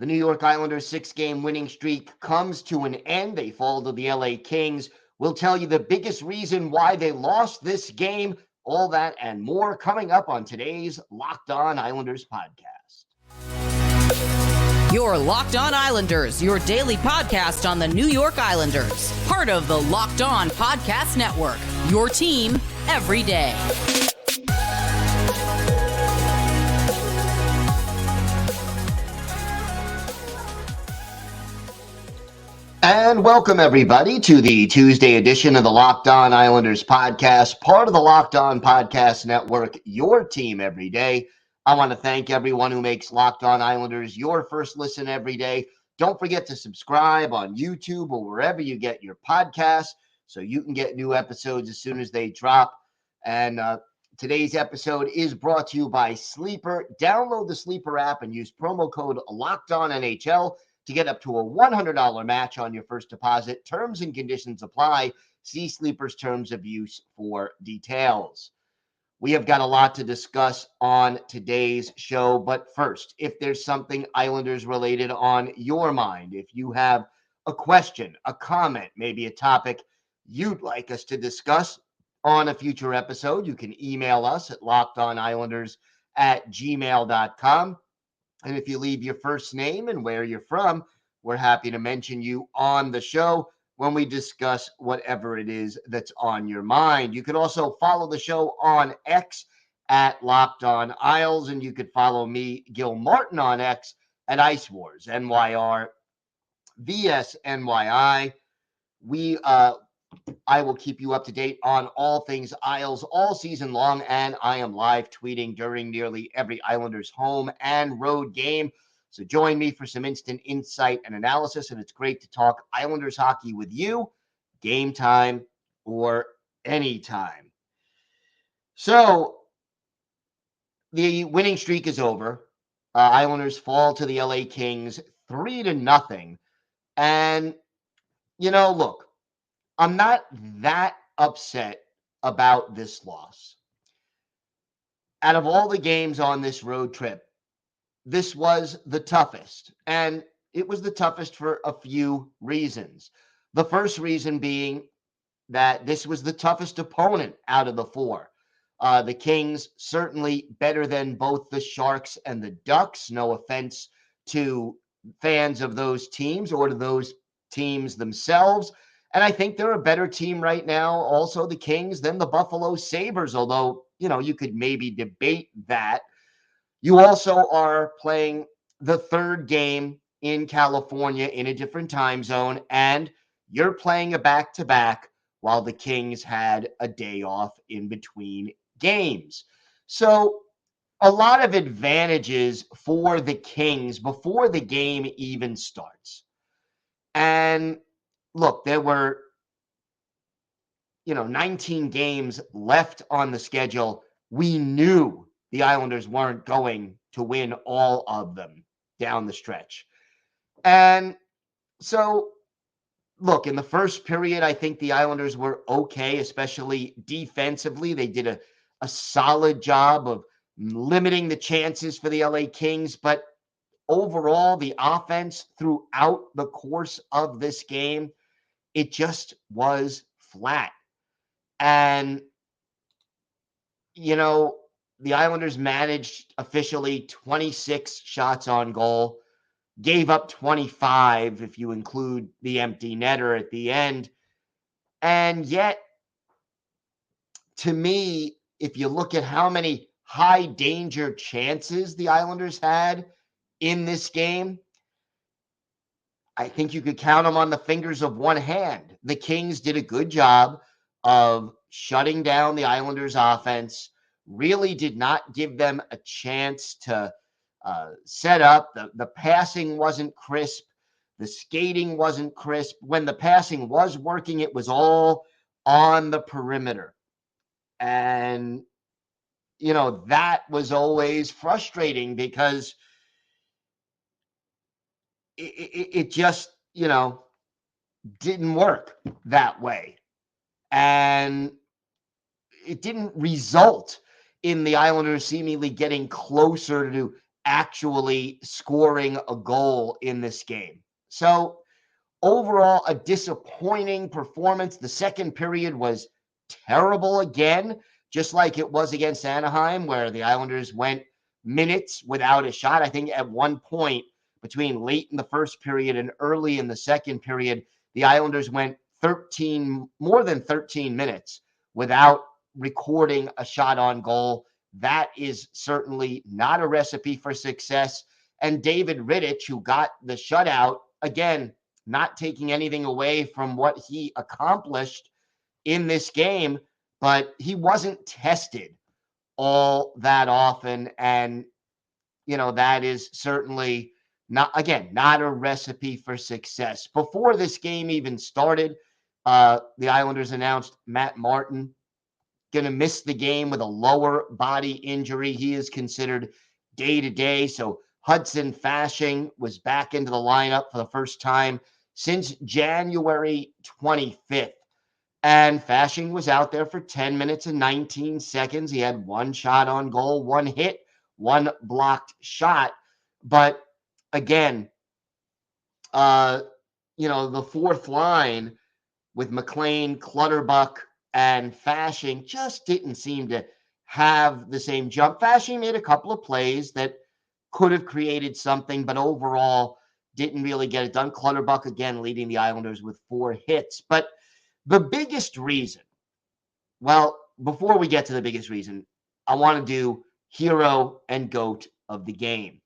The New York Islanders' six-game winning streak comes to an end. They fall to the LA Kings. We'll tell you the biggest reason why they lost this game. All that and more coming up on today's Locked On Islanders podcast. Your Locked On Islanders, your daily podcast on the New York Islanders. Part of the Locked On Podcast Network, your team every day. And welcome, everybody, to the Tuesday edition of the Locked On Islanders podcast, part of the Locked On Podcast Network, your team every day. I want to thank everyone who makes Locked On Islanders your first listen every day. Don't forget to subscribe on YouTube or wherever you get your podcasts so you can get new episodes as soon as they drop. And today's episode is brought to you by Sleeper. Download the Sleeper app and use promo code LOCKEDONNHL to get up to a $100 match on your first deposit. Terms and conditions apply. See Sleeper's terms of use for details. We have got a lot to discuss on today's show, but first, if there's something Islanders related on your mind, if you have a question, a comment, maybe a topic you'd like us to discuss on a future episode, you can email us at lockedonislanders@gmail.com. And if you leave your first name and where you're from, we're happy to mention you on the show when we discuss whatever it is that's on your mind. You can also follow the show on X at Locked On Isles, and you could follow me, Gil Martin, on X at Ice Wars, NYR, VSNYI. I will keep you up to date on all things Isles all season long, and I am live tweeting during nearly every Islanders home and road game. So join me for some instant insight and analysis, and it's great to talk Islanders hockey with you, game time or anytime. So the winning streak is over. Islanders fall to the LA Kings 3-0. And, look, I'm not that upset about this loss. Out of all the games on this road trip, this was the toughest. And it was the toughest for a few reasons. The first reason being that this was the toughest opponent out of the four. The Kings certainly better than both the Sharks and the Ducks. No offense to fans of those teams or to those teams themselves. And I think they're a better team right now, also the Kings, than the Buffalo Sabres, although, you could maybe debate that. You also are playing the third game in California in a different time zone, and you're playing a back-to-back while the Kings had a day off in between games. So a lot of advantages for the Kings before the game even starts. And look, there were, 19 games left on the schedule. We knew the Islanders weren't going to win all of them down the stretch. And so, look, in the first period, I think the Islanders were okay, especially defensively. They did a solid job of limiting the chances for the LA Kings. But overall, the offense throughout the course of this game, it just was flat. And, the Islanders managed officially 26 shots on goal, gave up 25 if you include the empty netter at the end. And yet, to me, if you look at how many high danger chances the Islanders had in this game, I think you could count them on the fingers of one hand. The Kings did a good job of shutting down the Islanders' offense, really did not give them a chance to set up. The passing wasn't crisp. The skating wasn't crisp. When the passing was working, it was all on the perimeter. And, that was always frustrating because it just, didn't work that way. And it didn't result in the Islanders seemingly getting closer to actually scoring a goal in this game. So overall, a disappointing performance. The second period was terrible again, just like it was against Anaheim, where the Islanders went minutes without a shot. I think at one point between late in the first period and early in the second period, the Islanders went more than 13 minutes without recording a shot on goal. That is certainly not a recipe for success. And David Rittich, who got the shutout, again, not taking anything away from what he accomplished in this game, but he wasn't tested all that often. And, that is certainly not, again, not a recipe for success. Before this game even started, the Islanders announced Matt Martin going to miss the game with a lower body injury. He is considered day to day. So Hudson Fasching was back into the lineup for the first time since January 25th. And Fasching was out there for 10 minutes and 19 seconds. He had one shot on goal, one hit, one blocked shot. But again, the fourth line with McLean, Clutterbuck, and Fasching just didn't seem to have the same jump. Fasching made a couple of plays that could have created something, but overall didn't really get it done. Clutterbuck, again, leading the Islanders with 4 hits. But the biggest reason, well, before we get to the biggest reason, I want to do hero and GOAT of the game.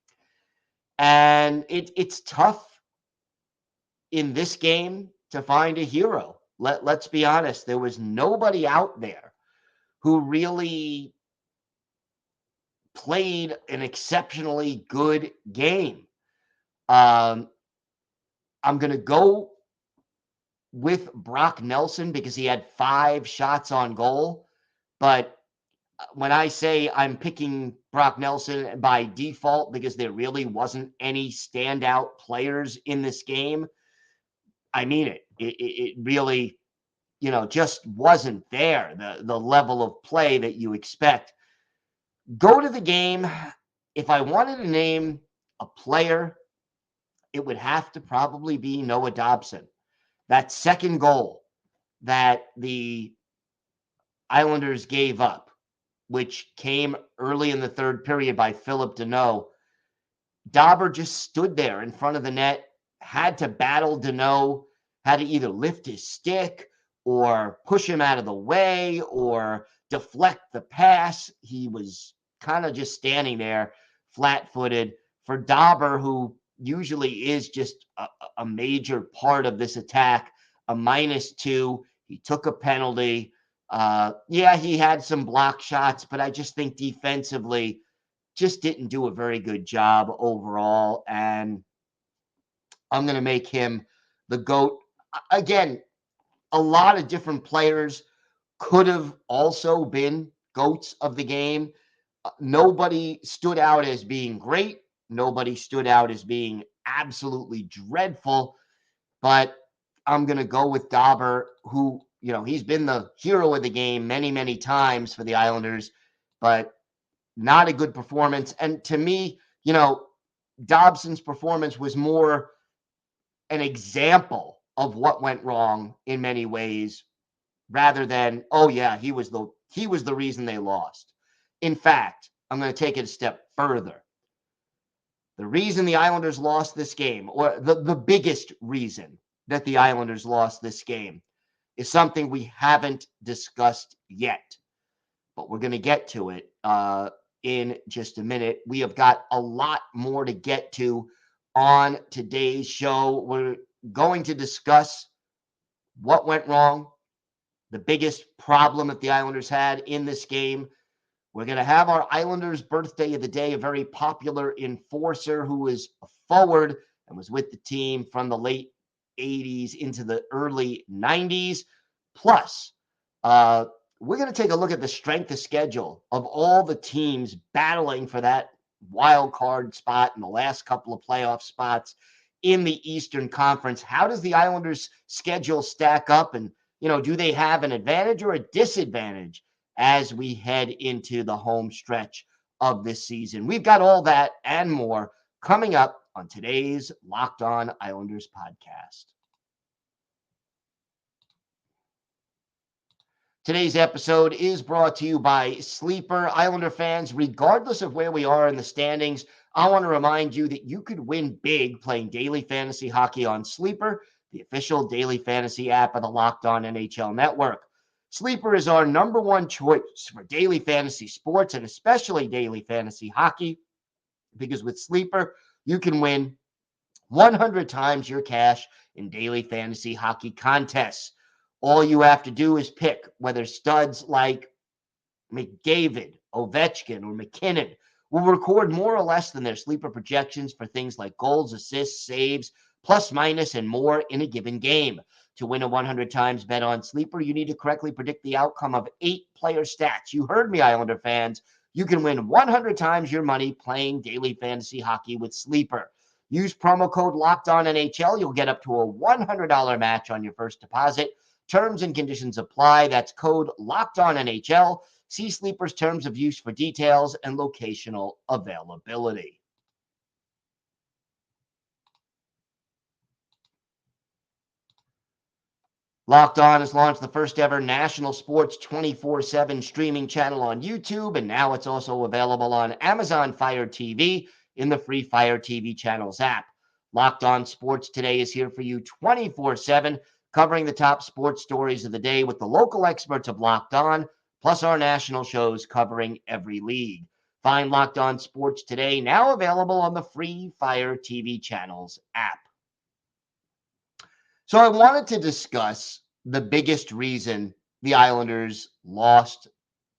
And it's tough in this game to find a hero. Let's be honest. There was nobody out there who really played an exceptionally good game. I'm going to go with Brock Nelson because he had 5 shots on goal. But when I say I'm picking Brock Nelson by default because there really wasn't any standout players in this game, I mean it. It really, just wasn't there, the level of play that you expect. Go to the game. If I wanted to name a player, it would have to probably be Noah Dobson. That second goal that the Islanders gave up, which came early in the third period by Philip Deneau, Dauber just stood there in front of the net, had to battle Deneau, had to either lift his stick or push him out of the way or deflect the pass. He was kind of just standing there flat-footed. For Dauber, who usually is just a major part of this attack, a -2. He took a penalty. He had some block shots, but I just think defensively just didn't do a very good job overall. And I'm going to make him the GOAT. Again, a lot of different players could have also been GOATs of the game. Nobody stood out as being great. Nobody stood out as being absolutely dreadful. But I'm going to go with Dauber, who, he's been the hero of the game many, many times for the Islanders, but not a good performance. And to me, Dobson's performance was more an example of what went wrong in many ways rather than, oh yeah, he was the reason they lost. In fact, I'm going to take it a step further. The reason the Islanders lost this game, or the biggest reason that the Islanders lost this game, is something we haven't discussed yet, but we're going to get to it in just a minute. We have got a lot more to get to on today's show. We're going to discuss what went wrong, the biggest problem that the Islanders had in this game. We're going to have our Islanders birthday of the day, a very popular enforcer who is a forward and was with the team from the late 80s into the early 90s. Plus, we're going to take a look at the strength of schedule of all the teams battling for that wild card spot and the last couple of playoff spots in the Eastern Conference. How does the Islanders' schedule stack up? And, do they have an advantage or a disadvantage as we head into the home stretch of this season. We've got all that and more coming up on today's Locked On Islanders podcast. Today's episode is brought to you by Sleeper. Islander fans, regardless of where we are in the standings, I want to remind you that you could win big playing daily fantasy hockey on Sleeper, the official daily fantasy app of the Locked On NHL Network. Sleeper is our number one choice for daily fantasy sports and especially daily fantasy hockey, because with Sleeper, you can win 100 times your cash in daily fantasy hockey contests. All you have to do is pick whether studs like McDavid, Ovechkin, or McKinnon will record more or less than their sleeper projections for things like goals, assists, saves, plus, minus, and more in a given game. To win a 100 times bet on Sleeper, you need to correctly predict the outcome of 8 player stats. You heard me, Islander fans. You can win 100 times your money playing daily fantasy hockey with Sleeper. Use promo code LOCKEDONNHL. You'll get up to a $100 match on your first deposit. Terms and conditions apply. That's code LOCKEDONNHL. See Sleeper's terms of use for details and locational availability. Locked On has launched the first ever national sports 24/7 streaming channel on YouTube, and now it's also available on Amazon Fire TV in the free Fire TV channels app. Locked On Sports Today is here for you 24/7, covering the top sports stories of the day with the local experts of Locked On, plus our national shows covering every league. Find Locked On Sports Today now available on the free Fire TV channels app. So I wanted to discuss the biggest reason the Islanders lost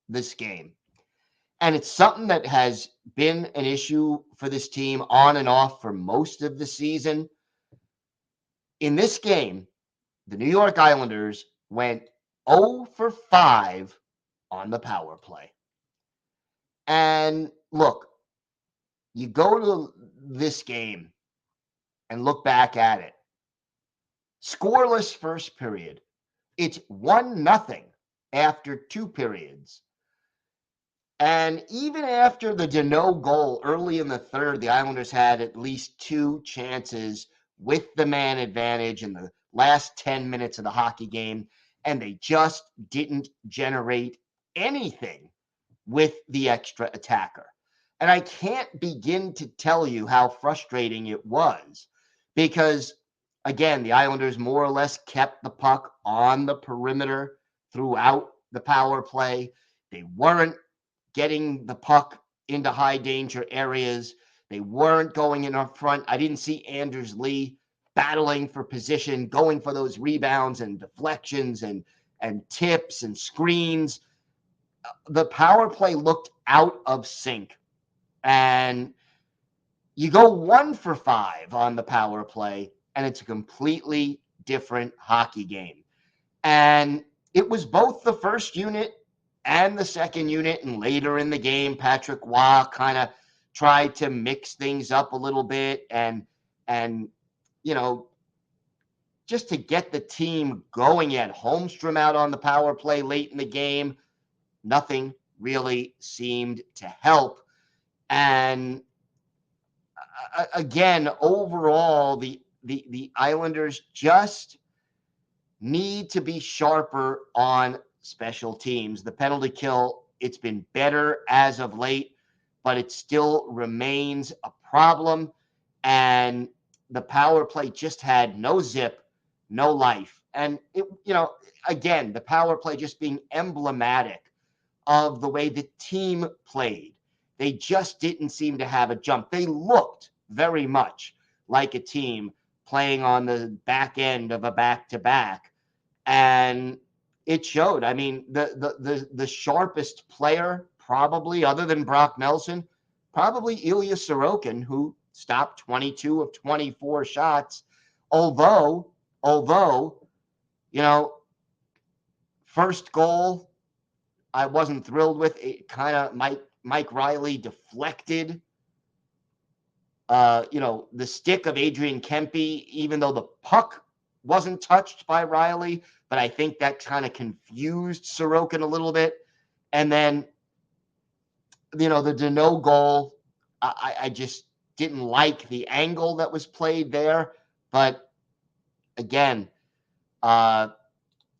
this game. And it's something that has been an issue for this team on and off for most of the season. In this game, the New York Islanders went 0 for 5 on the power play. And look, you go to this game and look back at it. Scoreless first period. It's 1-0 after 2 periods. And even after the Deneau goal early in the third, the Islanders had at least 2 chances with the man advantage in the last 10 minutes of the hockey game, and they just didn't generate anything with the extra attacker. And I can't begin to tell you how frustrating it was because, again, the Islanders more or less kept the puck on the perimeter throughout the power play. They weren't getting the puck into high danger areas. They weren't going in up front. I didn't see Anders Lee battling for position, going for those rebounds and deflections and tips and screens. The power play looked out of sync. And you go 1 for 5 on the power play, and it's a completely different hockey game. And it was both the first unit and the second unit, and later in the game, Patrick Waugh kind of tried to mix things up a little bit and you know, just to get the team going. At Holmstrom out on the power play late in the game. Nothing really seemed to help. And again, overall, the Islanders just need to be sharper on special teams. The penalty kill, it's been better as of late, but it still remains a problem. And the power play just had no zip, no life. And it, again, the power play just being emblematic of the way the team played. They just didn't seem to have a jump. They looked very much like a team playing on the back end of a back-to-back. And it showed. I mean, the sharpest player, probably, other than Brock Nelson, probably Ilya Sorokin, who stopped 22 of 24 shots. Although, first goal, I wasn't thrilled with. It kind of Mike Riley deflected, the stick of Adrian Kempe, even though the puck wasn't touched by Riley, but I think that kind of confused Sorokin a little bit. And then the Deneau goal, I just didn't like the angle that was played there. But again, uh,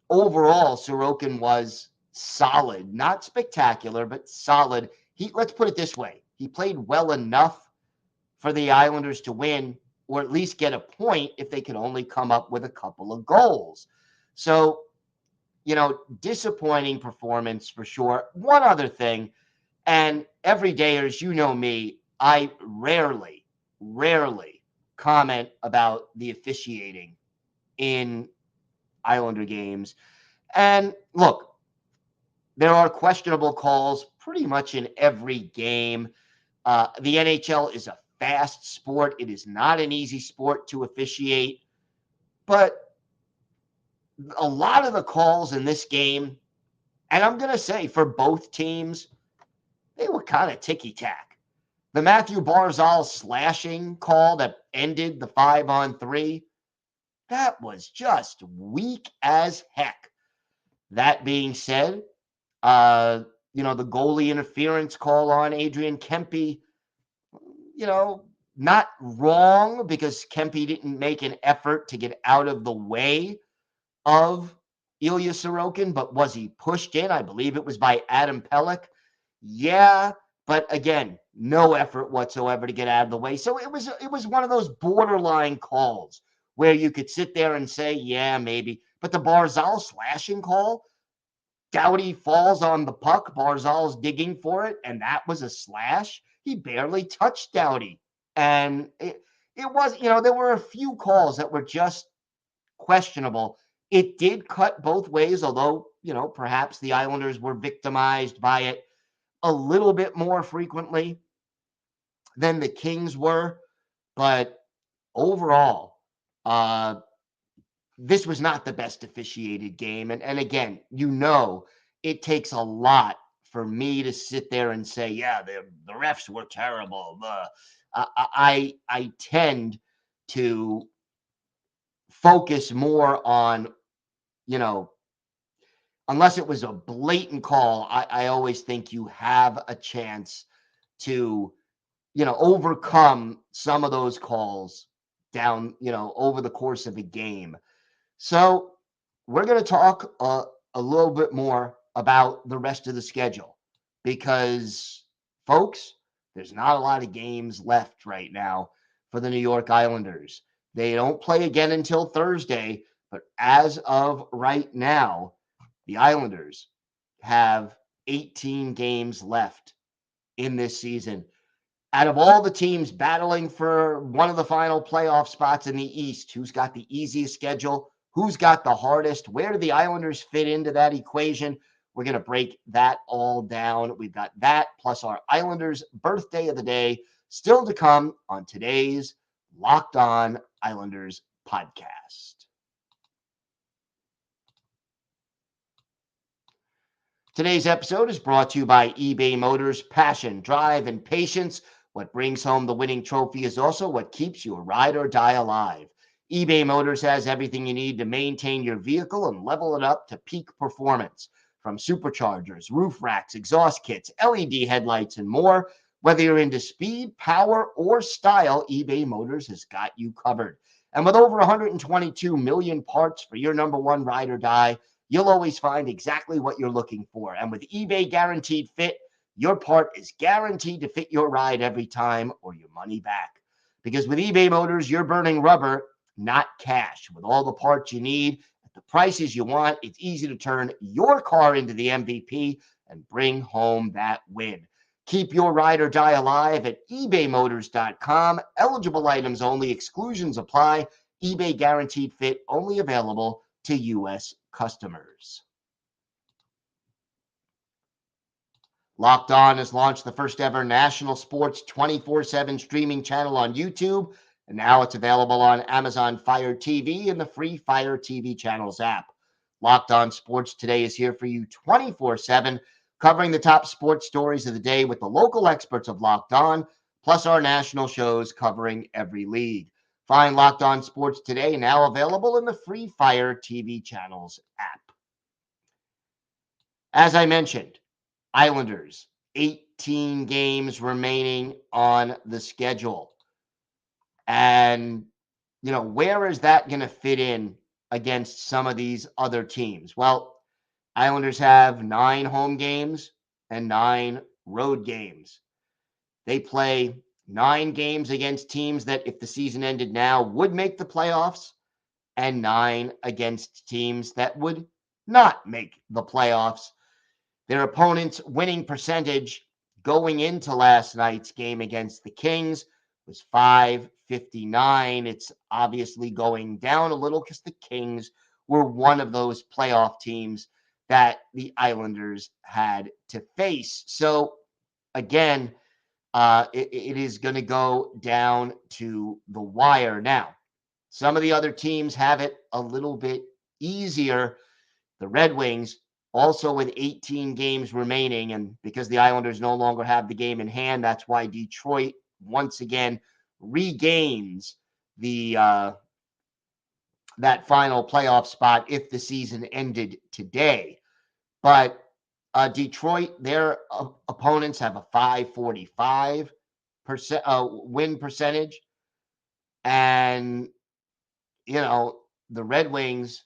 overall, Sorokin was solid, not spectacular, but solid. Let's put it this way: he played well enough for the Islanders to win, or at least get a point if they could only come up with a couple of goals. So, disappointing performance for sure. One other thing, and everydayers, you know me, I rarely comment about the officiating in Islander games. And look, there are questionable calls pretty much in every game. The NHL is a fast sport. It is not an easy sport to officiate. But a lot of the calls in this game, and I'm going to say for both teams, they were kind of ticky-tack. The Matthew Barzal slashing call that ended the 5-on-3, that was just weak as heck. That being said, the goalie interference call on Adrian Kempe, not wrong because Kempe didn't make an effort to get out of the way of Ilya Sorokin, but was he pushed in? I believe it was by Adam Pelech. Yeah, but again, no effort whatsoever to get out of the way. So it was one of those borderline calls where you could sit there and say, yeah, maybe. But the Barzal slashing call, Doughty falls on the puck. Barzal's digging for it, and that was a slash. He barely touched Doughty. And it was, there were a few calls that were just questionable. It did cut both ways, although, perhaps the Islanders were victimized by it a little bit more frequently than the Kings were. But overall, this was not the best officiated game. And again, it takes a lot for me to sit there and say, yeah, the refs were terrible. I tend to focus more on, unless it was a blatant call, I always think you have a chance to, overcome some of those calls down, over the course of a game. So we're going to talk a little bit more about the rest of the schedule because, folks, there's not a lot of games left right now for the New York Islanders. They don't play again until Thursday, but as of right now, the Islanders have 18 games left in this season. Out of all the teams battling for one of the final playoff spots in the East, who's got the easiest schedule? Who's got the hardest? Where do the Islanders fit into that equation? We're going to break that all down. We've got that plus our Islanders birthday of the day still to come on today's Locked On Islanders podcast. Today's episode is brought to you by eBay Motors. Passion, drive, and patience. What brings home the winning trophy is also what keeps your ride or die alive. eBay Motors has everything you need to maintain your vehicle and level it up to peak performance. From superchargers, roof racks, exhaust kits, LED headlights, and more. Whether you're into speed, power, or style, eBay Motors has got you covered. And with over 122 million parts for your number one ride or die, you'll always find exactly what you're looking for. And with eBay Guaranteed Fit, your part is guaranteed to fit your ride every time or your money back. Because with eBay Motors, you're burning rubber, not cash. With all the parts you need at the prices you want, it's easy to turn your car into the MVP and bring home that win. Keep your ride or die alive at ebaymotors.com. Eligible items only. Exclusions apply. eBay Guaranteed Fit only available to U.S. customers. Locked On has launched the first ever national sports 24/7 streaming channel on YouTube, and now it's available on Amazon Fire TV and the free Fire TV channels app. Locked On Sports Today is here for you 24/7, covering the top sports stories of the day with the local experts of Locked On, plus our national shows covering every league. Find Locked On Sports Today now available in the free Fire TV channels app. As I mentioned, Islanders 18 games remaining on the schedule. And, where is that going to fit in against some of these other teams? Well, Islanders have 9 home games and 9 road games. They play 9 games against teams that, if the season ended now, would make the playoffs, and 9 against teams that would not make the playoffs. Their opponent's winning percentage going into last night's game against the Kings was .559. It's obviously going down a little because the Kings were one of those playoff teams that the Islanders had to face. So, again, it is going to go down to the wire. Now, some of the other teams have it a little bit easier. The Red Wings, also with 18 games remaining, and because the Islanders no longer have the game in hand, that's why Detroit once again regains the that final playoff spot if the season ended today. But Detroit, their opponents have a .545 win percentage, and the Red Wings,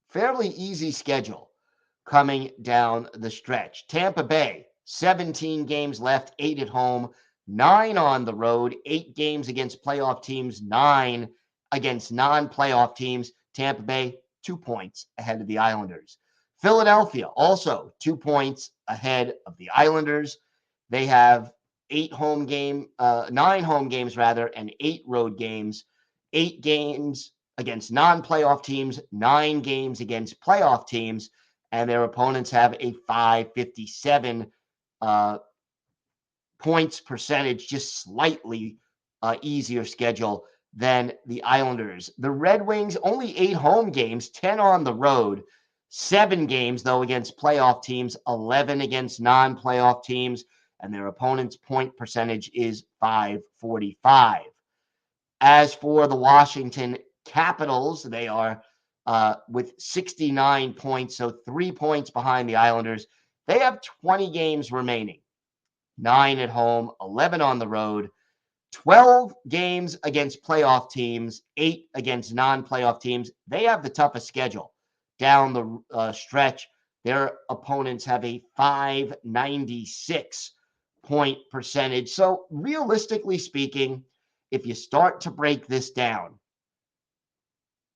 fairly easy schedule coming down the stretch. Tampa Bay, 17 games left, 8 at home, 9 on the road, 8 games against playoff teams, 9 against non-playoff teams. Tampa Bay, 2 points ahead of the Islanders. Philadelphia, also 2 points ahead of the Islanders. They have 9 home games rather, and 8 road games. 8 games against non-playoff teams, 9 games against playoff teams, and their opponents have a .557 points percentage, just slightly easier schedule than the Islanders. The Red Wings, only 8 home games, 10 on the road, 7 games, though, against playoff teams, 11 against non-playoff teams, and their opponent's point percentage is .545. As for the Washington Capitals, they are with 69 points, so 3 points behind the Islanders. They have 20 games remaining, 9 at home, 11 on the road, 12 games against playoff teams, 8 against non-playoff teams. They have the toughest schedule down the stretch. Their opponents have a .596 point percentage. So realistically speaking, if you start to break this down,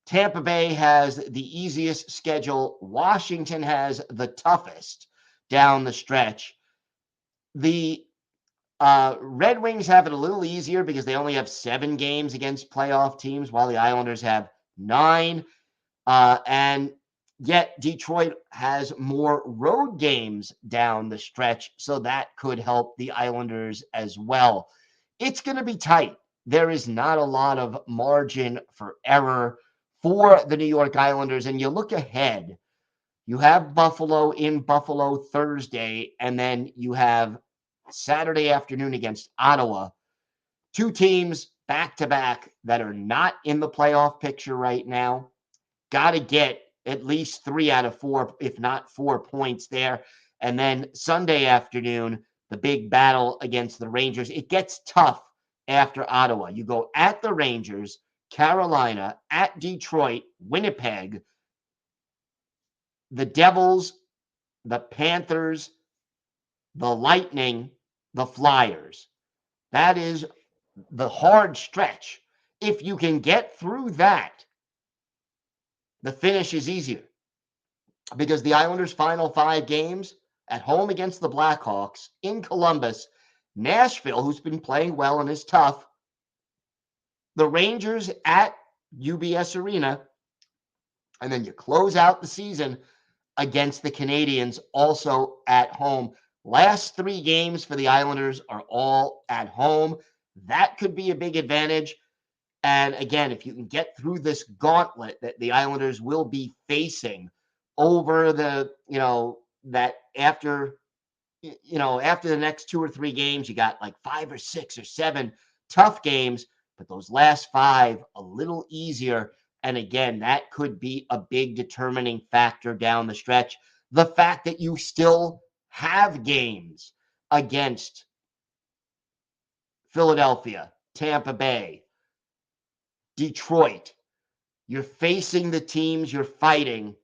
Tampa Bay has the easiest schedule. Washington has the toughest down the stretch. The Red Wings have it a little easier because they only have 7 games against playoff teams, while the Islanders have 9. And yet Detroit has more road games down the stretch, so that could help the Islanders as well. It's going to be tight. There is not a lot of margin for error for the New York Islanders. And you look ahead, you have Buffalo in Buffalo Thursday, and then you have Saturday afternoon against Ottawa. 2 teams back-to-back that are not in the playoff picture right now. Got to get at least 3 out of 4, if not 4 points there. And then Sunday afternoon, the big battle against the Rangers. It gets tough after Ottawa. You go at the Rangers, Carolina, at Detroit, Winnipeg, the Devils, the Panthers, the Lightning, the Flyers. That is the hard stretch. If you can get through that, the finish is easier, because the Islanders' final 5 games at home against the Blackhawks, in Columbus, Nashville, who's been playing well and is tough, the Rangers at UBS Arena, and then you close out the season against the Canadiens, also at home. Last 3 games for the Islanders are all at home. That could be a big advantage. And again, if you can get through this gauntlet that the Islanders will be facing over the, that after the next 2 or 3 games, you got like 5 or 6 or 7 tough games, but those last 5 a little easier. And again, that could be a big determining factor down the stretch. The fact that you still have games against Philadelphia, Tampa Bay, Detroit. You're facing the teams you're fighting.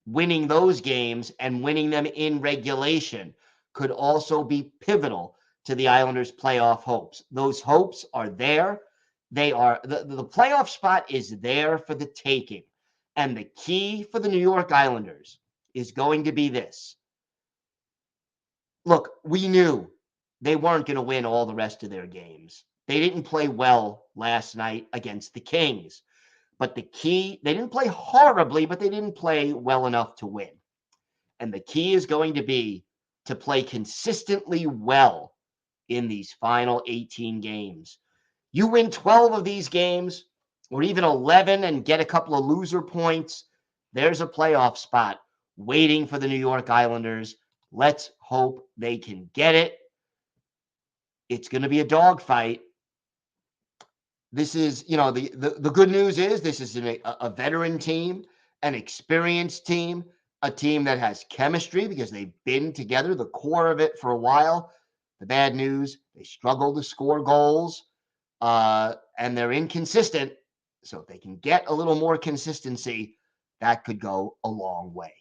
Winning those games and winning them in regulation could also be pivotal to the Islanders' playoff hopes. Those hopes are there. They are the playoff spot is there for the taking. And the key for the New York Islanders is going to be this. Look, we knew they weren't going to win all the rest of their games. They didn't play well last night against the Kings. But the key, they didn't play horribly, but they didn't play well enough to win. And the key is going to be to play consistently well in these final 18 games. You win 12 of these games, or even 11, and get a couple of loser points, there's a playoff spot waiting for the New York Islanders. Let's hope they can get it. It's going to be a dogfight. This is, the good news is this is a veteran team, an experienced team, a team that has chemistry because they've been together, the core of it for a while. The bad news, they struggle to score goals, and they're inconsistent. So if they can get a little more consistency, that could go a long way.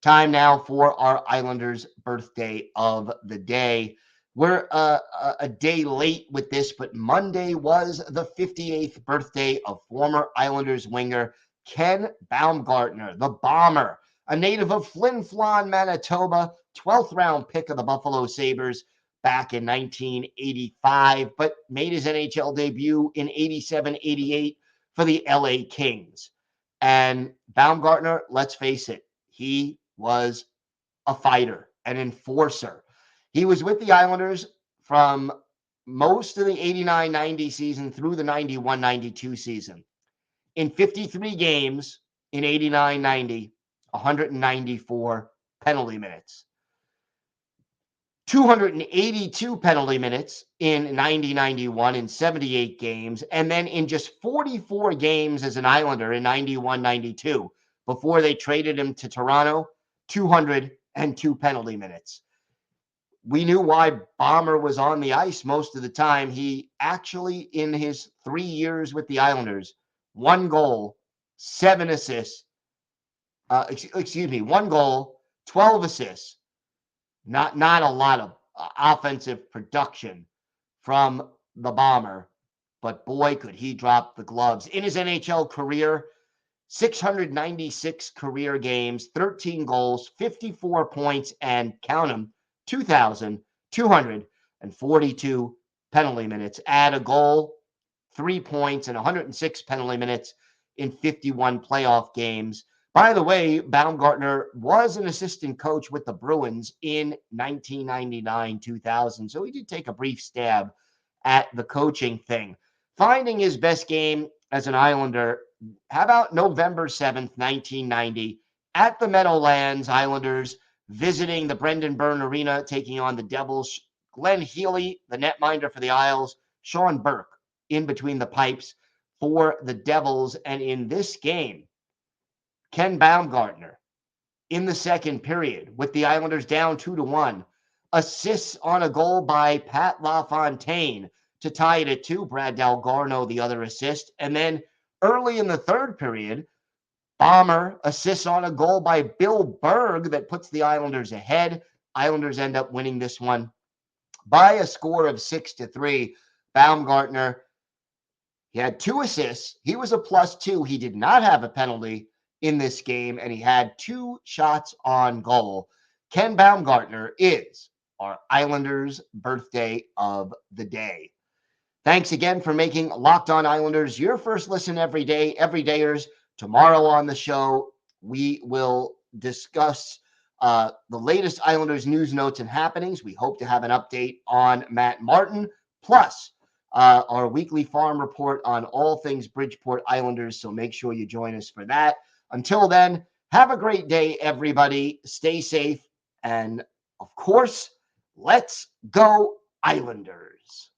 Time now for our Islanders' birthday of the day. We're a day late with this, but Monday was the 58th birthday of former Islanders winger Ken Baumgartner, the Bomber, a native of Flin Flon, Manitoba, 12th round pick of the Buffalo Sabres back in 1985, but made his NHL debut in 87-88 for the LA Kings. And Baumgartner, let's face it, he was a fighter, an enforcer. He was with the Islanders from most of the 89-90 season through the 91-92 season. In 53 games in 89-90, 194 penalty minutes. 282 penalty minutes in 90-91 in 78 games, and then in just 44 games as an Islander in 91-92, before they traded him to Toronto, 202 penalty minutes. We knew why Bomber was on the ice most of the time. He actually, in his 3 years with the Islanders, 1 goal, 7 assists, 1 goal, 12 assists. Not a lot of offensive production from the Bomber, but boy, could he drop the gloves. In his NHL career, 696 career games, 13 goals, 54 points, and count them, 2,242 penalty minutes. Add a goal, 3 points, and 106 penalty minutes in 51 playoff games. By the way, Baumgartner was an assistant coach with the Bruins in 1999-2000, so he did take a brief stab at the coaching thing. Finding his best game as an Islander, how about November 7th, 1990, at the Meadowlands, Islanders visiting the Brendan Byrne Arena, taking on the Devils. Glenn Healy, the netminder for the Isles, Sean Burke in between the pipes for the Devils. And in this game, Ken Baumgartner in the second period with the Islanders down 2-1, assists on a goal by Pat LaFontaine to tie it at 2. Brad Dalgarno, the other assist. And then early in the third period, Bomber assists on a goal by Bill Berg that puts the Islanders ahead. Islanders end up winning this one by a score of 6-3. Baumgartner, he had 2 assists. He was a +2. He did not have a penalty in this game, and he had 2 shots on goal. Ken Baumgartner is our Islanders' birthday of the day. Thanks again for making Locked On Islanders your first listen every day, everydayers. Tomorrow on the show, we will discuss the latest Islanders news, notes, and happenings. We hope to have an update on Matt Martin, plus our weekly farm report on all things Bridgeport Islanders. So make sure you join us for that. Until then, have a great day, everybody. Stay safe. And of course, let's go Islanders.